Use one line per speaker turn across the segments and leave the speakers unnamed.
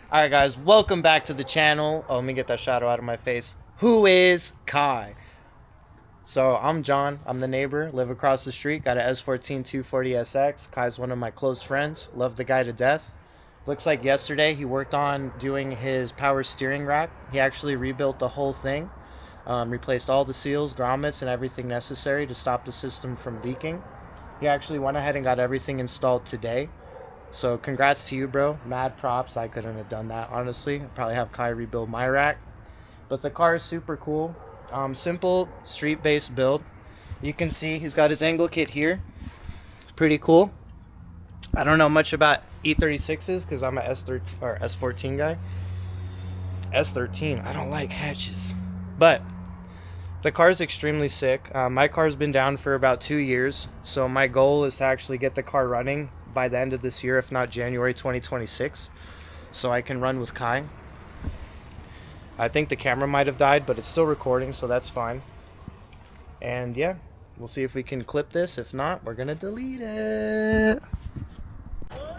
Alright guys, welcome back to the channel. Oh, let me get that shadow out of my face. Who is Kai? So I'm John, I'm the neighbor, live across the street, got a S14 240SX. Kai's one of my close friends, love the guy to death. Looks like yesterday he worked on doing his power steering rack. He actually rebuilt the whole thing, replaced all the seals, grommets, and everything necessary to stop the system from leaking. He actually went ahead and got everything installed today. So congrats to you, bro. Mad props. I couldn't have done that, honestly. I'd probably have Kai rebuild my rack. But the car is super cool. Simple street-based build. You can see he's got his angle kit here. Pretty cool. I don't know much about E36s because I'm a S13 or S14 guy. S13, I don't like hatches. But the car is extremely sick. My car's been down for about 2 years. So my goal is to actually get the car running by the end of this year, if not January 2026, so I can run with Kai. I think the camera might have died, but it's still recording, so that's fine. And yeah, we'll see if we can clip this. If not, we're gonna delete it.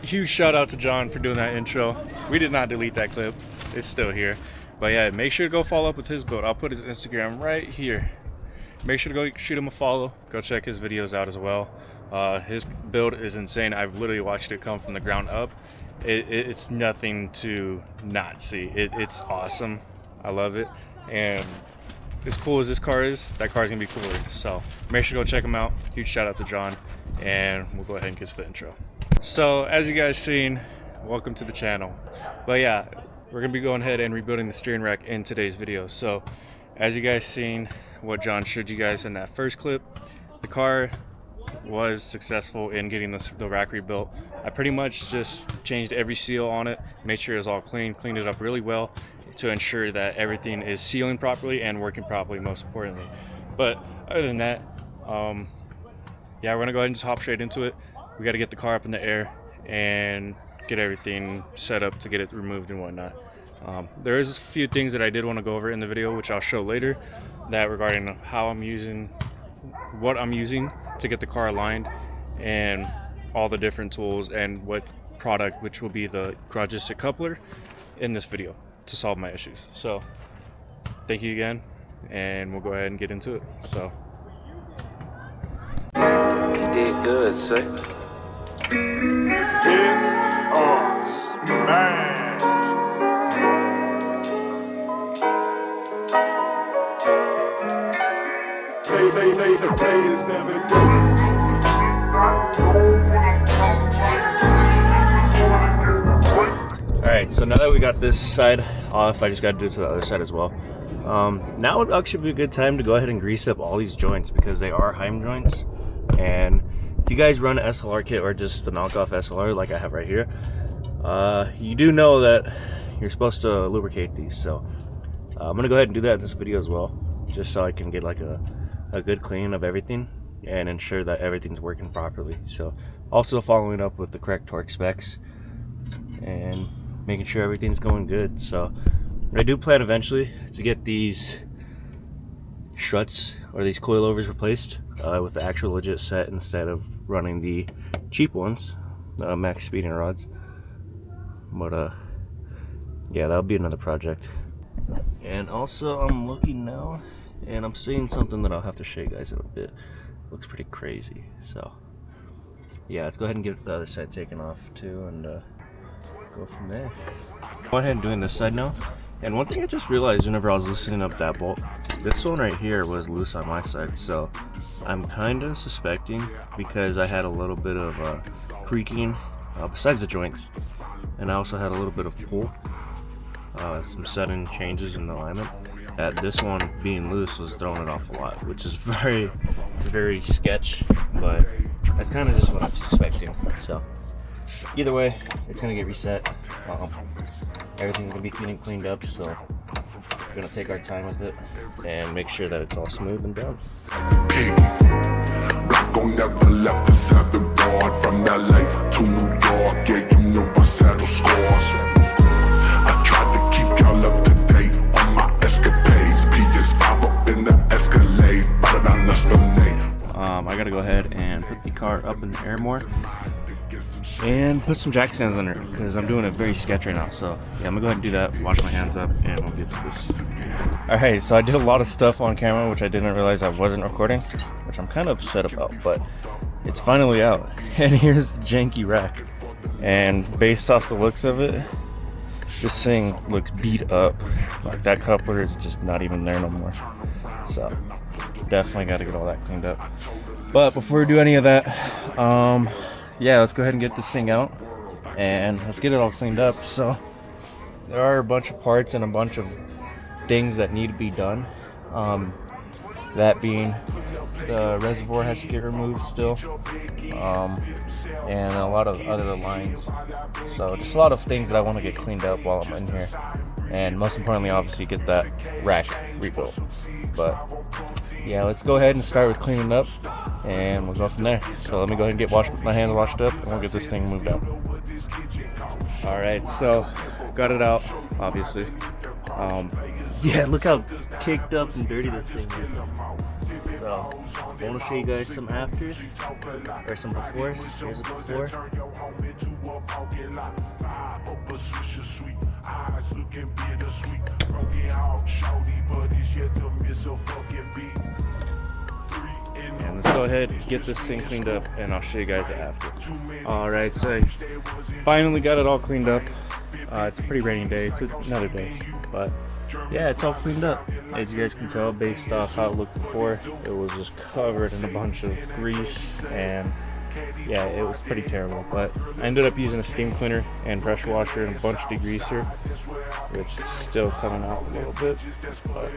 Huge shout out to John for doing that intro. We did not delete that clip, it's still here. But yeah, make sure to go follow up with his build. I'll put his Instagram right here. Make sure to go shoot him a follow. Go check his videos out as well. His build is insane. I've literally watched it come from the ground up. It's nothing to not see. It's awesome. I love it. And as cool as this car is, that car's gonna be cooler. So make sure to go check him out. Huge shout out to John. And we'll go ahead and get to the intro. So as you guys seen, welcome to the channel. But yeah, we're gonna be going ahead and rebuilding the steering rack in today's video. So as you guys seen, what John showed you guys in that first clip, the car was successful in getting the rack rebuilt. I pretty much just changed every seal on it, made sure it was all clean, cleaned it up really well to ensure that everything is sealing properly and working properly, most importantly. But other than that, yeah, we're gonna go ahead and just hop straight into it. We got to get the car up in the air and get everything set up to get it removed and whatnot. There is a few things that I did want to go over in the video, which I'll show later, that regarding how I'm using, what I'm using to get the car aligned, and all the different tools and what product, which will be the quadristic coupler, in this video to solve my issues. So thank you again, and we'll go ahead and get into it. So
you did good, sir.
It's a smash. The players never do.
alright, so now that we got this side off, I just got to do it to the other side as well. Now would actually be a good time to go ahead and grease up all these joints because they are Heim joints. And if you guys run an SLR kit or just the knockoff SLR like I have right here, you do know that you're supposed to lubricate these. So I'm gonna go ahead and do that in this video as well, just so I can get like a good clean of everything and ensure that everything's working properly. So also following up with the correct torque specs and making sure everything's going good. So I do plan eventually to get these struts or these coilovers replaced with the actual legit set instead of running the cheap ones, max speeding rods. But yeah, that'll be another project. And also I'm looking now and I'm seeing something that I'll have to show you guys in a bit. Looks pretty crazy. So yeah, let's go ahead and get the other side taken off too, and go from there. Go ahead and doing this side now. And one thing I just realized whenever I was loosening up that bolt, this one right here was loose on my side. So I'm kind of suspecting, because I had a little bit of creaking besides the joints, and I also had a little bit of pull, some sudden changes in the alignment, that this one being loose was throwing it off a lot, which is very, very sketch, but that's kind of just what I'm suspecting. So either way, it's gonna get reset. Everything's gonna be cleaned up, so we're gonna take our time with it and make sure that it's all smooth and done.
Never left the 7 bar from LA to New York. Yeah, you know I settle scores. I tried to keep y'all up to date on my escapades. PS5 up in the Escalade, but I left the name.
I gotta go ahead and put the car up in the air more. and put some jack stands under it because I'm doing it very sketch right now. So yeah, I'm gonna go ahead and do that, wash my hands up, and we'll get to this. Alright, so I did a lot of stuff on camera which I didn't realize I wasn't recording, which I'm kind of upset about, but it's finally out. And here's the janky rack. And based off the looks of it, this thing looks beat up. Like that coupler is just not even there no more. So definitely got to get all that cleaned up. But before we do any of that, yeah, let's go ahead and get this thing out and let's get it all cleaned up. So there are a bunch of parts and a bunch of things that need to be done. That being, the reservoir has to get removed still, and a lot of other lines. So just a lot of things that I want to get cleaned up while I'm in here, and most importantly, obviously, get that rack rebuilt. But yeah, let's go ahead and start with cleaning up, and we'll go from there. So let me go ahead and get my hands washed up, and we'll get this thing moved out. All right, so got it out, obviously. Yeah, look how kicked up and dirty this thing is. So I want to show you guys some afters or some befores. Here's a before. And let's go ahead and get this thing cleaned up, and I'll show you guys the after. Alright, so I finally got it all cleaned up. It's a pretty rainy day. It's another day, but yeah, it's all cleaned up. As you guys can tell, based off how it looked before, it was just covered in a bunch of grease, and yeah, it was pretty terrible. But I ended up using a steam cleaner and pressure washer and a bunch of degreaser, which is still coming out a little bit, but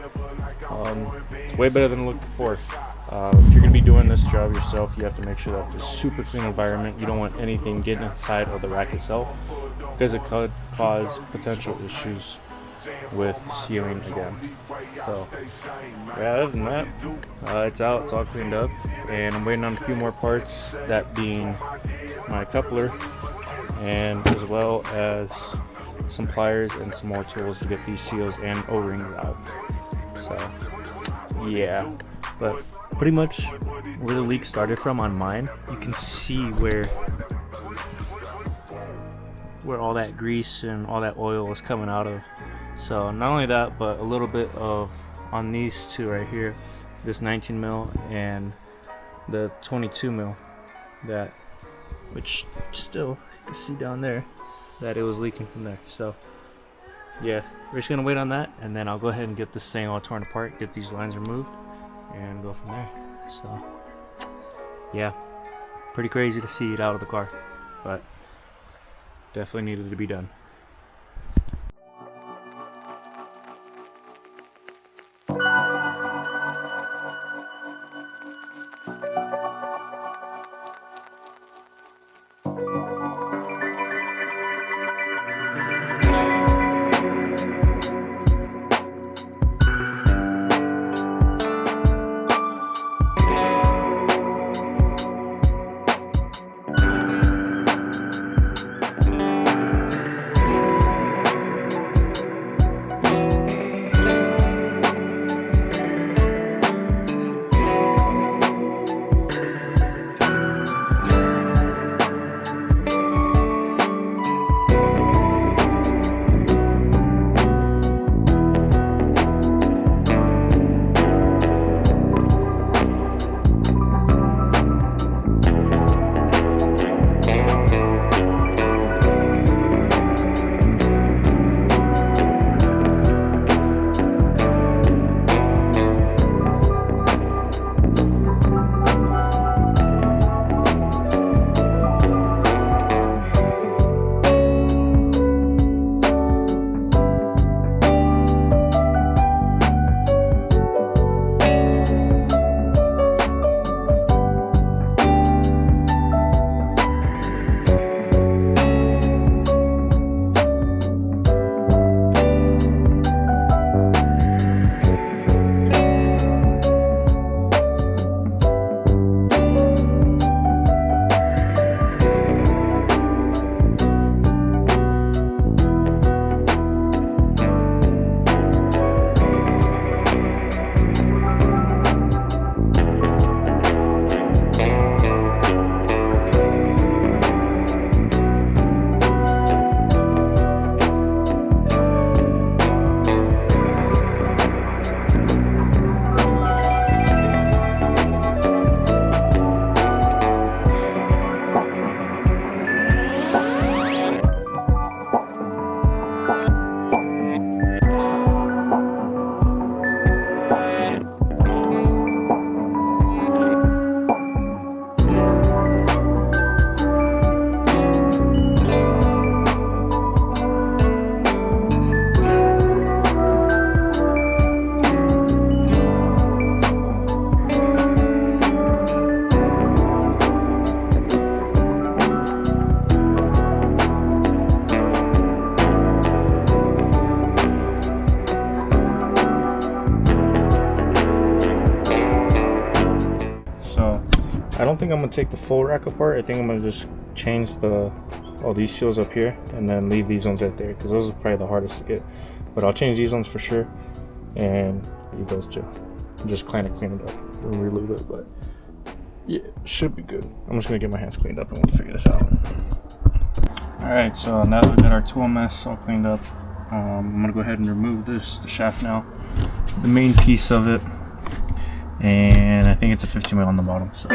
it's way better than it looked before. If you're going to be doing this job yourself, you have to make sure that it's a super clean environment. You don't want anything getting inside of the rack itself, because it could cause potential issues with sealing again. So yeah, other than that, it's out, it's all cleaned up, and I'm waiting on a few more parts, that being my coupler, and as well as some pliers and some more tools to get these seals and O-rings out. So yeah, but pretty much where the leak started from on mine, you can see where all that grease and all that oil was coming out of. So not only that, but a little bit of on these two right here, this 19 mil and the 22 mil, that, which still you can see down there that it was leaking from there. So yeah, we're just gonna wait on that, and then I'll go ahead and get this thing all torn apart, get these lines removed, and go from there. So yeah, pretty crazy to see it out of the car, but definitely needed to be done. think I'm gonna take the full rack apart. I think I'm gonna just change all these seals up here and then leave these ones right there, because those are probably the hardest to get. But I'll change these ones for sure and leave those two. Just kind of clean it up and relube it, but yeah, it should be good. I'm just gonna get my hands cleaned up and we'll figure this out. Alright, so now that we've got our tool mess all cleaned up, I'm gonna go ahead and remove the shaft now, the main piece of it, and I think it's a 15 mil on the bottom. So.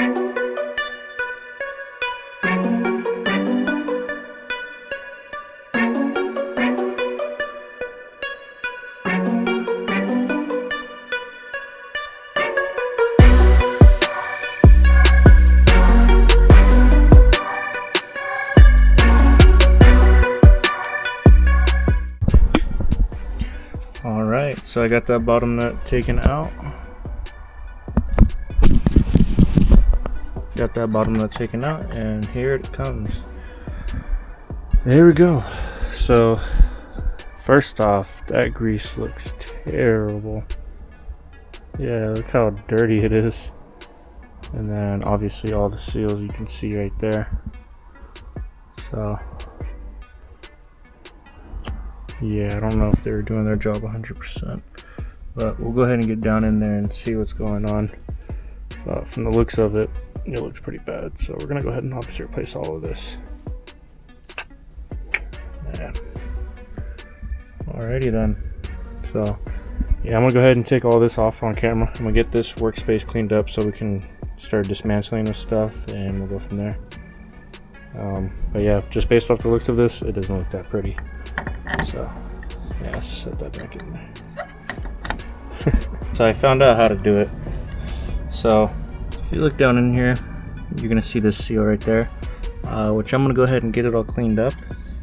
Alright, so I got that bottom nut taken out. Got that bottom nut taken out, and here it comes. There we go. So, first off, that grease looks terrible. Yeah, look how dirty it is. And then obviously all the seals you can see right there. So, yeah, I don't know if they were doing their job 100%, but we'll go ahead and get down in there and see what's going on. But from the looks of it, it looks pretty bad. So we're gonna go ahead and obviously replace all of this. Yeah. Alrighty then. So yeah, I'm gonna go ahead and take all this off on camera. I'm gonna get this workspace cleaned up so we can start dismantling this stuff, and we'll go from there. But yeah, just based off the looks of this, it doesn't look that pretty. So yeah, let's just set that back in there. So I found out how to do it. So if you look down in here, you're gonna see this seal right there, which I'm gonna go ahead and get it all cleaned up,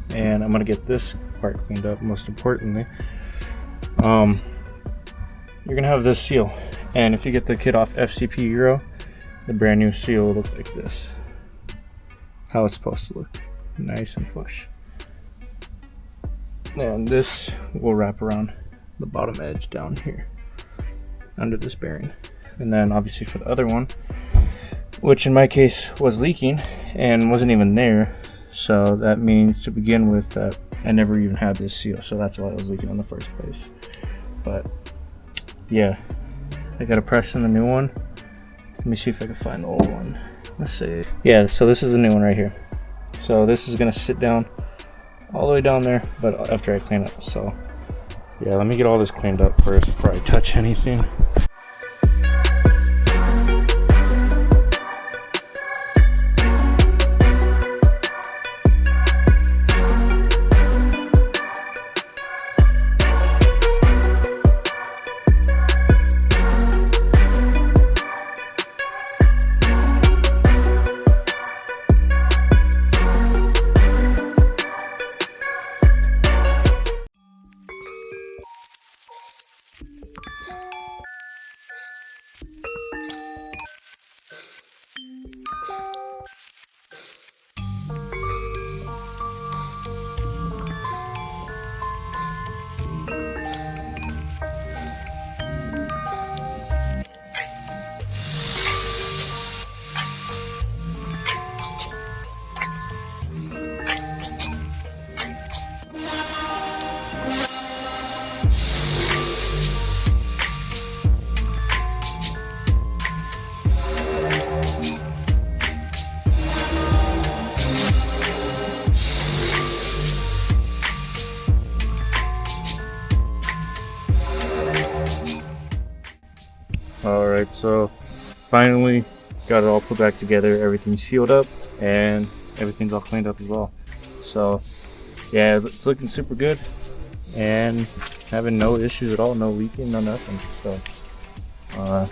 and I'm gonna get this part cleaned up. Most importantly, you're gonna have this seal, and if you get the kit off FCP Euro, the brand new seal will look like this. How it's supposed to look, nice and flush. And this will wrap around the bottom edge down here under this bearing. And then obviously for the other one, which in my case was leaking and wasn't even there, so that means to begin with that I never even had this seal, so that's why it was leaking in the first place. But yeah, I gotta press in the new one. Let me see if I can find the old one. Let's see. Yeah, so this is the new one right here. So this is gonna sit down all the way down there, but after I clean it. So yeah, let me get all this cleaned up first before I touch anything. Alright, so finally got it all put back together, everything's sealed up, and everything's all cleaned up as well. So yeah, it's looking super good and having no issues at all, no leaking, no nothing. So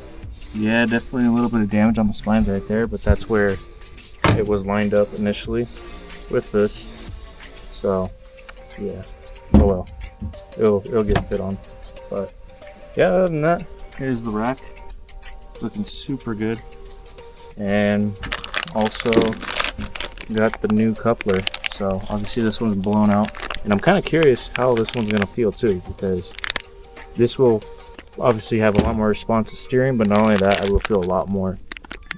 yeah, definitely a little bit of damage on the spines right there, but that's where it was lined up initially with this. So yeah, oh well, it'll get fit on. But yeah, other than that, here's the rack, looking super good. And also got the new coupler, so obviously this one's blown out, and I'm kind of curious how this one's gonna feel too, because this will obviously have a lot more responsive steering, but not only that, I will feel a lot more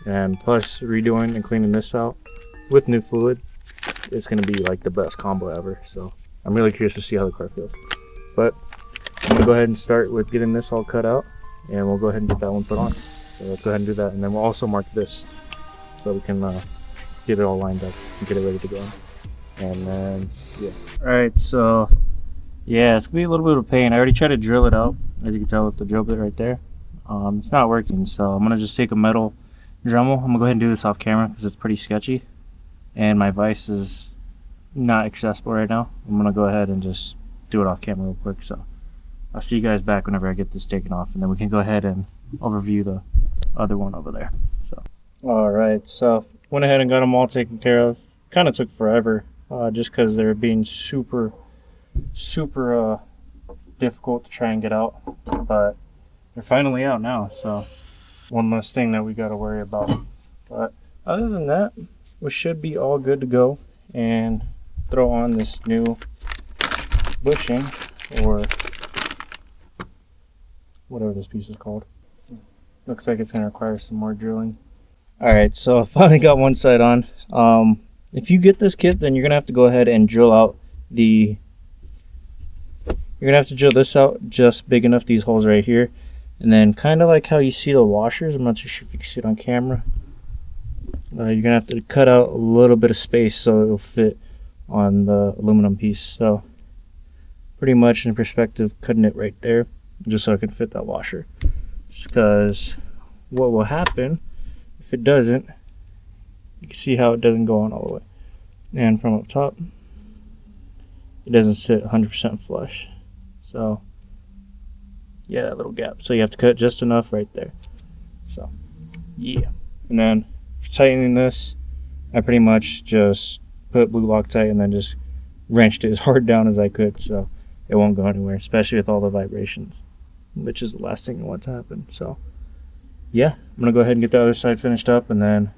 and plus redoing and cleaning this out with new fluid, it's going to be like the best combo ever. So I'm really curious to see how the car feels. But I'm going to go ahead and start with getting this all cut out, and we'll go ahead and get that one put on. So let's go ahead and do that, and then we'll also mark this so we can get it all lined up and get it ready to go. And then yeah. All right, so yeah, it's gonna be a little bit of pain. I already tried to drill it out, as you can tell with the drill bit right there. It's not working, so I'm gonna just take a metal Dremel. I'm gonna go ahead and do this off camera because it's pretty sketchy, and my vise is not accessible right now. I'm gonna go ahead and just do it off camera real quick. So I'll see you guys back whenever I get this taken off, and then we can go ahead and overview the other one over there. So all right, so went ahead and got them all taken care of. Kind of took forever, just because they're being super difficult to try and get out, but they're finally out now. So one less thing that we got to worry about. But other than that, we should be all good to go and throw on this new bushing, or whatever this piece is called. Looks like it's going to require some more drilling. Alright, so I finally got one side on. If you get this kit, then you're going to have to go ahead and drill out the... You're going to have to drill this out just big enough, these holes right here. And then kind of like how you see the washers, I'm not too sure if you can see it on camera. You're going to have to cut out a little bit of space so it'll fit on the aluminum piece. So pretty much in perspective, cutting it right there just so I can fit that washer. Because what will happen if it doesn't, you can see how it doesn't go on all the way. And from up top, it doesn't sit 100% flush. So yeah, that little gap. So you have to cut just enough right there. So yeah. And then for tightening this, I pretty much just put blue Loctite and then just wrenched it as hard down as I could so it won't go anywhere, especially with all the vibrations, which is the last thing I want to happen. So yeah, I'm gonna go ahead and get the other side finished up, and then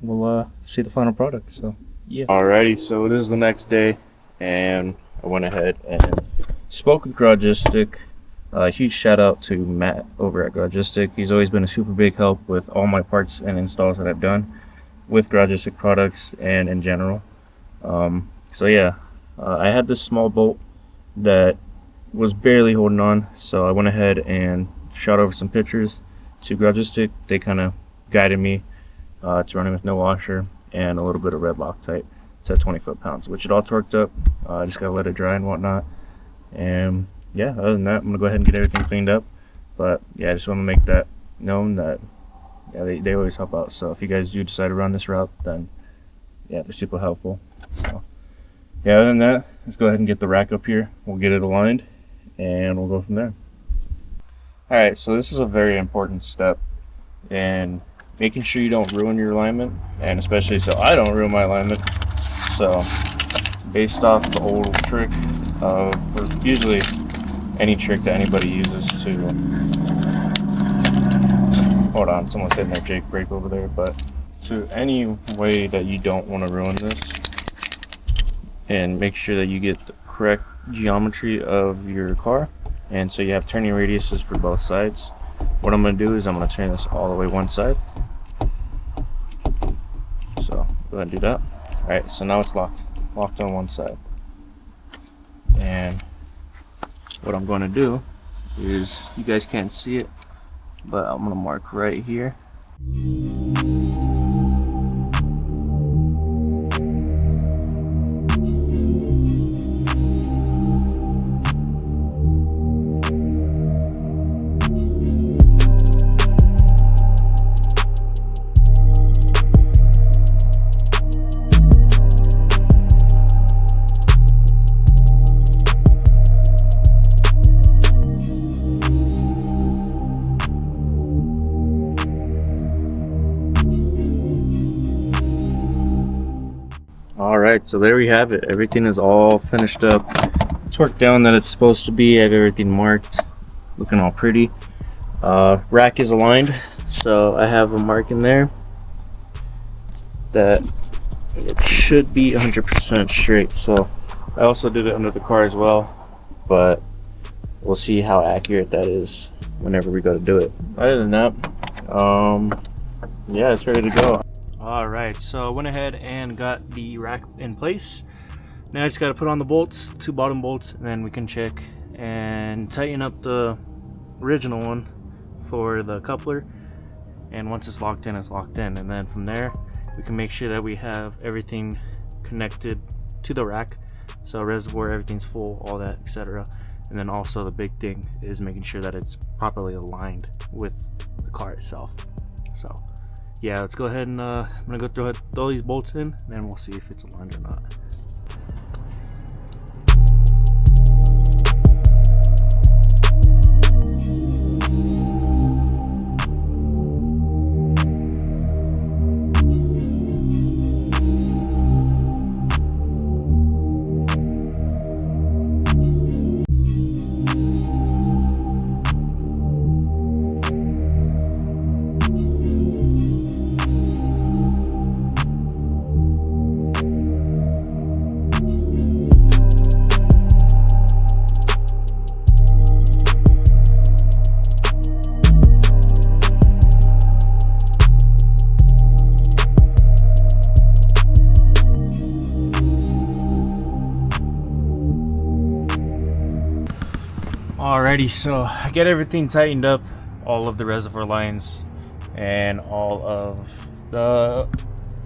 we'll see the final product. So yeah. Alrighty, so it is the next day, and I went ahead and spoke with Garagistic. Huge shout out to Matt over at Garagistic. He's always been a super big help with all my parts and installs that I've done with Garagistic products and in general. So yeah, I had this small bolt that was barely holding on, so I went ahead and shot over some pictures to Garagistic. They kind of guided me to running with no washer and a little bit of red Loctite to 20 foot-pounds, which it all torqued up. I just gotta let it dry and whatnot. And yeah, other than that, I'm gonna go ahead and get everything cleaned up. But yeah, I just want to make that known that yeah, they always help out. So if you guys do decide to run this route, then yeah, they're super helpful. So yeah, other than that, let's go ahead and get the rack up here. We'll get it aligned and we'll go from there. Alright, so this is a very important step in making sure you don't ruin your alignment, and especially so I don't ruin my alignment. So based off the old trick of, or usually any trick that anybody uses to, hold on, someone's hitting their Jake brake over there, but to any way that you don't want to ruin this and make sure that you get the correct geometry of your car, and so you have turning radiuses for both sides. What I'm going to do is I'm going to turn this all the way one side. So go ahead and do that. Alright, so now it's locked on one side. And what I'm going to do is, you guys can't see it, but I'm going to mark right here. Alright, so there we have it. Everything is all finished up, torqued down that it's supposed to be. I have everything marked, looking all pretty. Rack is aligned, so I have a mark in there that it should be 100% straight. So I also did it under the car as well, but we'll see how accurate that is whenever we go to do it. Other than that, Yeah, it's ready to go. All right, so I went ahead and got the rack in place. Now I just got to put on the bolts, 2 bottom bolts, and then we can check and tighten up the original one for the coupler. And once it's locked in, it's locked in. And then from there, we can make sure that we have everything connected to the rack. So reservoir, everything's full, all that, etc. And then also the big thing is making sure that it's properly aligned with the car itself. So yeah, let's go ahead and I'm gonna go throw these bolts in, and then we'll see if it's aligned or not. Alrighty, so I get everything tightened up, all of the reservoir lines and all of the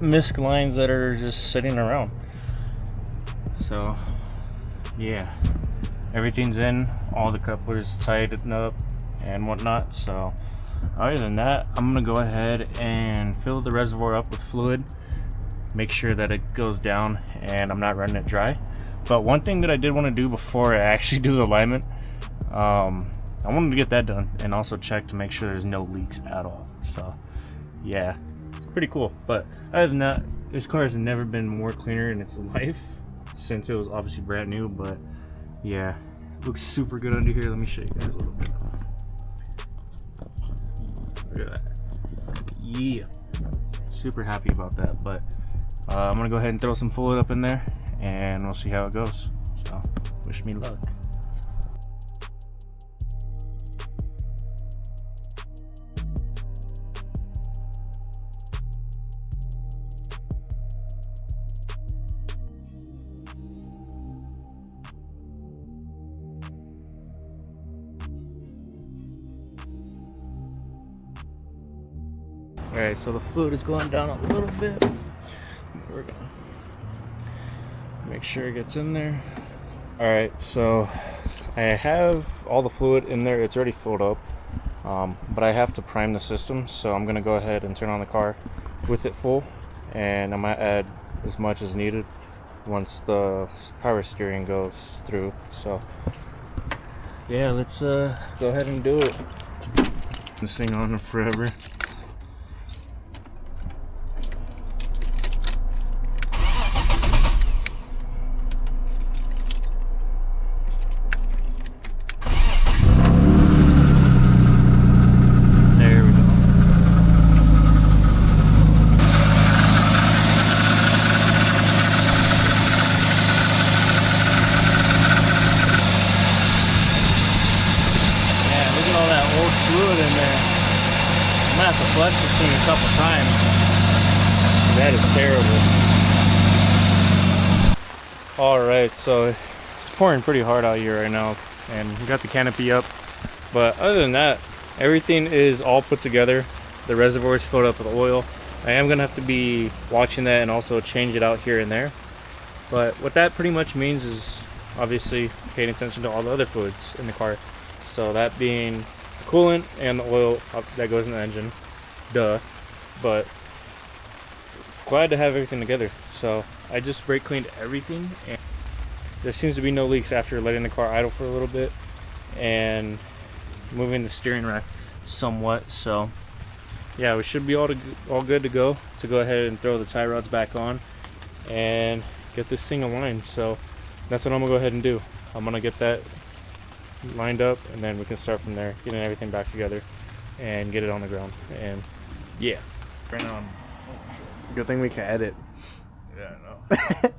misc lines that are just sitting around. So yeah, everything's in, all the couplers tightened up and whatnot. So other than that, I'm gonna go ahead and fill the reservoir up with fluid, make sure that it goes down and I'm not running it dry. But one thing that I did want to do before I actually do the alignment, I wanted to get that done and also check to make sure there's no leaks at all. So yeah, it's pretty cool. But other than that, this car has never been more cleaner in its life since it was obviously brand new. But yeah, it looks super good under here. Let me show you guys a little bit. Look at that. Yeah, super happy about that. But I'm gonna go ahead and throw some fluid up in there and we'll see how it goes. So wish me luck. Alright, so the fluid is going down a little bit. We're gonna make sure it gets in there. Alright, so I have all the fluid in there. It's already filled up, but I have to prime the system, so I'm gonna go ahead and turn on the car with it full, and I'm gonna add as much as needed once the power steering goes through. So yeah, let's go ahead and do it. This thing on forever. Fluid in there. I'm gonna have to flush this thing a couple times. That is terrible. Alright, so it's pouring pretty hard out here right now, and we got the canopy up. But other than that, everything is all put together. The reservoir is filled up with oil. I am gonna have to be watching that and also change it out here and there. But what that pretty much means is obviously paying attention to all the other fluids in the car. So that being coolant and the oil that goes in the engine, duh. But glad to have everything together. So I just brake cleaned everything, and there seems to be no leaks after letting the car idle for a little bit and moving the steering rack somewhat. So yeah, we should be all good to go ahead and throw the tie rods back on and get this thing aligned. So that's what I'm gonna go ahead and do. I'm gonna get that lined up, and then we can start from there, getting everything back together and get it on the ground. And yeah, right on.
Good thing we can edit.
Yeah, I know.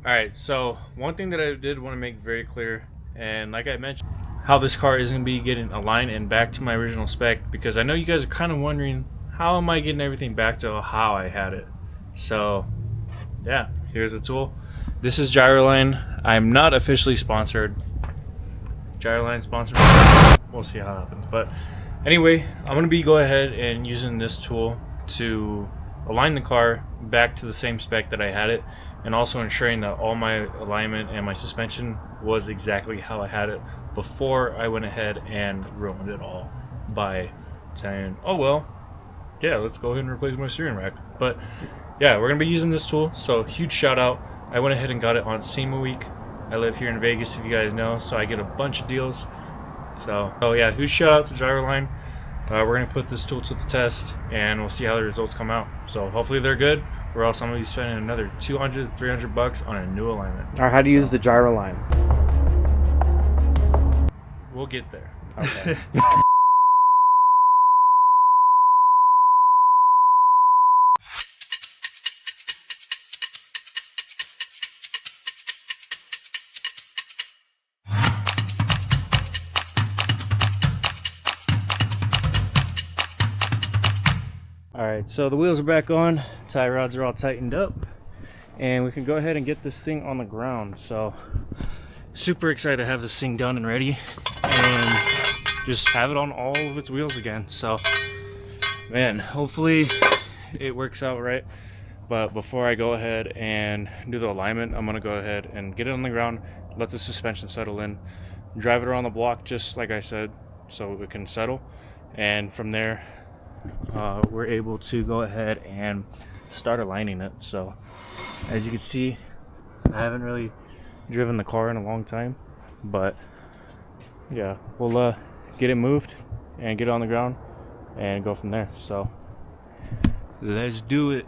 All right, so one thing that I did want to make very clear, and like I mentioned,
how this car is going to be getting aligned and back to my original spec, because I know you guys are kind of wondering, how am I getting everything back to how I had it? So yeah, here's the tool. This is Gyroline. I'm not officially sponsored. Gyroline sponsored. We'll see how it happens. But anyway, I'm going to be go ahead and using this tool to align the car back to the same spec that I had it, and also ensuring that all my alignment and my suspension was exactly how I had it before I went ahead and ruined it all by saying, oh well, yeah, let's go ahead and replace my steering rack. But yeah, we're gonna be using this tool, so huge shout out. I went ahead and got it on SEMA week. I live here in Vegas, if you guys know, so I get a bunch of deals. So oh yeah, huge shout out to Gyroline. We're gonna put this tool to the test, and we'll see how the results come out. So hopefully they're good, or else I'm gonna be spending another $200-300 on a new alignment.
Or how to use the gyro line.
We'll get there.
Okay.
Alright, so the wheels are back on, tie rods are all tightened up, and we can go ahead and get this thing on the ground. So super excited to have this thing done and ready, and just have it on all of its wheels again. So man, hopefully it works out right. But before I go ahead and do the alignment, I'm gonna go ahead and get it on the ground, let the suspension settle in, drive it around the block just like I said, so it can settle, and from there we're able to go ahead and start aligning it. So as you can see, I haven't really driven the car in a long time, but yeah, we'll get it moved and get it on the ground and go from there. So let's do it.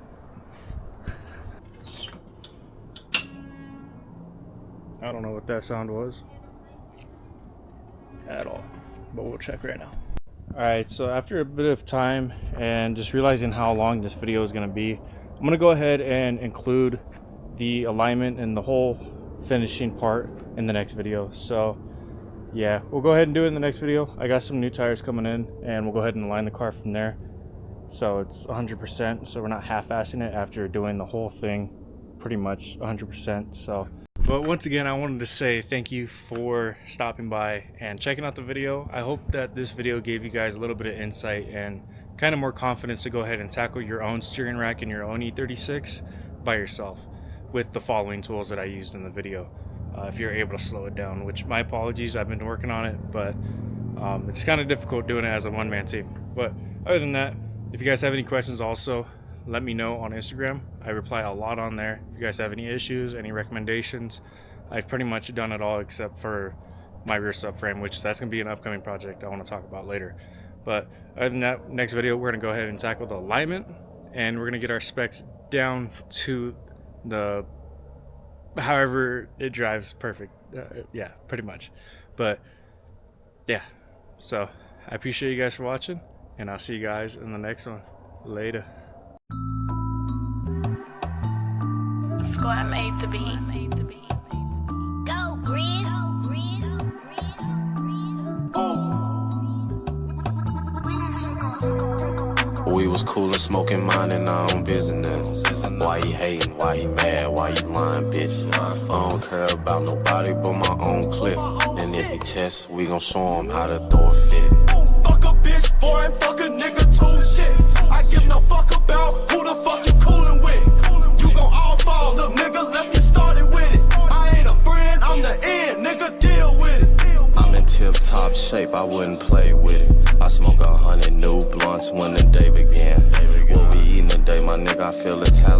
I don't know what that sound was at all, but we'll check right now. Alright, so after a bit of time and just realizing how long this video is going to be, I'm going to go ahead and include the alignment and the whole finishing part in the next video. So yeah, we'll go ahead and do it in the next video. I got some new tires coming in, and we'll go ahead and align the car from there, so it's 100%, so we're not half-assing it after doing the whole thing pretty much 100%. So but once again, I wanted to say thank you for stopping by and checking out the video. I hope that this video gave you guys a little bit of insight and kind of more confidence to go ahead and tackle your own steering rack and your own E36 by yourself with the following tools that I used in the video. If you're able to slow it down, which my apologies, I've been working on it, but it's kind of difficult doing it as a one-man team. But other than that, if you guys have any questions, also let me know on Instagram. I reply a lot on there. If you guys have any issues, any recommendations, I've pretty much done it all except for my rear subframe, which that's going to be an upcoming project I want to talk about later. But other than that, next video we're going to go ahead and tackle the alignment, and we're going to get our specs down to the however it drives perfect. Yeah, pretty much. But yeah, so I appreciate you guys for watching, and I'll see you guys in the next one. Later.
Squad made the beat.
Go, Grizz.
We was cool and smoking, minding our own business. Why he hating? Why he mad? Why you lying, bitch? I don't care about nobody but my own clip. And if he tests, we gon' show him how to throw a fit.
Fuck a bitch, boy, and fuck a nigga too, shit. I give no fuck about who the fuck you coolin' with. You gon' all fall, look nigga, let's get started with it. I ain't a friend, I'm the end, nigga, deal with it.
I'm in tip-top shape, I wouldn't play with it. I smoke 100 new blunts when the day began. What we eatin' today, my nigga, I feel Italian.